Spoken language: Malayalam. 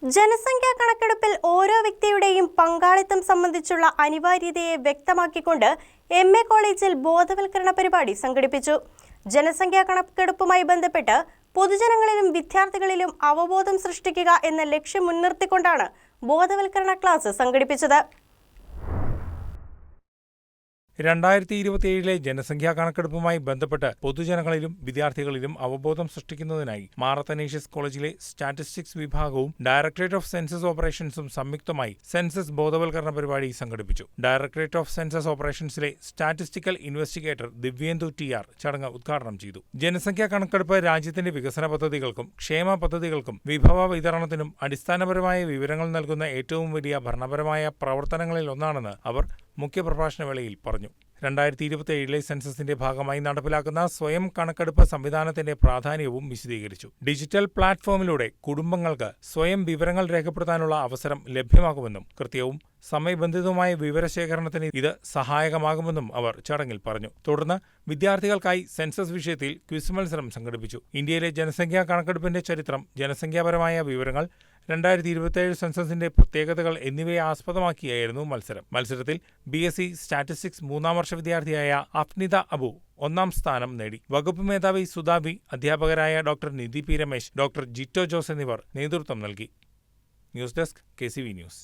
ജനസംഖ്യാ കണക്കെടുപ്പിൽ ഓരോ വ്യക്തിയുടെയും പങ്കാളിത്തം സംബന്ധിച്ചുള്ള അനിവാര്യതയെ വ്യക്തമാക്കിക്കൊണ്ട് എംഎ കോളേജിൽ ബോധവൽക്കരണ പരിപാടി സംഘടിപ്പിച്ചു. ജനസംഖ്യാ കണക്കെടുപ്പുമായി ബന്ധപ്പെട്ട് പൊതുജനങ്ങളിലും വിദ്യാർത്ഥികളിലും അവബോധം സൃഷ്ടിക്കുക എന്ന ലക്ഷ്യം മുൻനിർത്തിക്കൊണ്ടാണ് ബോധവൽക്കരണ ക്ലാസ് സംഘടിപ്പിച്ചത്. 2027 ജനസംഖ്യാ കണക്കെടുപ്പുമായി ബന്ധപ്പെട്ട് പൊതുജനങ്ങളിലും വിദ്യാർത്ഥികളിലും അവബോധം സൃഷ്ടിക്കുന്നതിനായി മാർ അത്തനേഷ്യസ് കോളേജിലെ സ്റ്റാറ്റിസ്റ്റിക്സ് വിഭാഗവും ഡയറക്ടറേറ്റ് ഓഫ് സെൻസസ് ഓപ്പറേഷൻസും സംയുക്തമായി സെൻസസ് ബോധവൽക്കരണ പരിപാടി സംഘടിപ്പിച്ചു. ഡയറക്ടറേറ്റ് ഓഫ് സെൻസസ് ഓപ്പറേഷൻസിലെ സ്റ്റാറ്റിസ്റ്റിക്കൽ ഇൻവെസ്റ്റിഗേറ്റർ ദിവ്യേന്ദു ടി.ആർ. ചടങ്ങ് ഉദ്ഘാടനം ചെയ്തു. ജനസംഖ്യാ കണക്കെടുപ്പ് രാജ്യത്തിന്റെ വികസന പദ്ധതികൾക്കും ക്ഷേമ പദ്ധതികൾക്കും വിഭവ വിതരണത്തിനും അടിസ്ഥാനപരമായ വിവരങ്ങൾ നൽകുന്ന ഏറ്റവും വലിയ ഭരണപരമായ പ്രവർത്തനങ്ങളിൽ ഒന്നാണെന്ന് അവർ മുഖ്യപ്രഭാഷണ വേളയിൽ പറഞ്ഞു. 2027 സെൻസസിന്റെ ഭാഗമായി നടപ്പിലാക്കുന്ന സ്വയം കണക്കെടുപ്പ് സംവിധാനത്തിന്റെ പ്രാധാന്യവും വിശദീകരിച്ചു. ഡിജിറ്റൽ പ്ലാറ്റ്ഫോമിലൂടെ കുടുംബങ്ങൾക്ക് സ്വയം വിവരങ്ങൾ രേഖപ്പെടുത്താനുള്ള അവസരം ലഭ്യമാകുമെന്നും കൃത്യവും സമയബന്ധിതവുമായ വിവരശേഖരണത്തിന് ഇത് സഹായകമാകുമെന്നും അവർ ചടങ്ങിൽ പറഞ്ഞു. തുടർന്ന് വിദ്യാർത്ഥികൾക്കായി സെൻസസ് വിഷയത്തിൽ ക്വിസ് മത്സരം സംഘടിപ്പിച്ചു. ഇന്ത്യയിലെ ജനസംഖ്യാ കണക്കെടുപ്പിന്റെ ചരിത്രം, ജനസംഖ്യാപരമായ വിവരങ്ങൾ, 2027 സെൻസസിന്റെ പ്രത്യേകതകൾ എന്നിവയെ ആസ്പദമാക്കിയായിരുന്നു മത്സരത്തിൽ BSc സ്റ്റാറ്റിസ്റ്റിക്സ് 3ാം വർഷ വിദ്യാർത്ഥിയായ അഫ്നിത അബു 1ാം സ്ഥാനം നേടി. വകുപ്പ് മേധാവി സുധാ വി, അധ്യാപകരായ ഡോക്ടർ നിധി പി രമേശ്, ഡോക്ടർ ജിറ്റോ ജോസ് എന്നിവർ നേതൃത്വം നൽകി. News desk KCV news.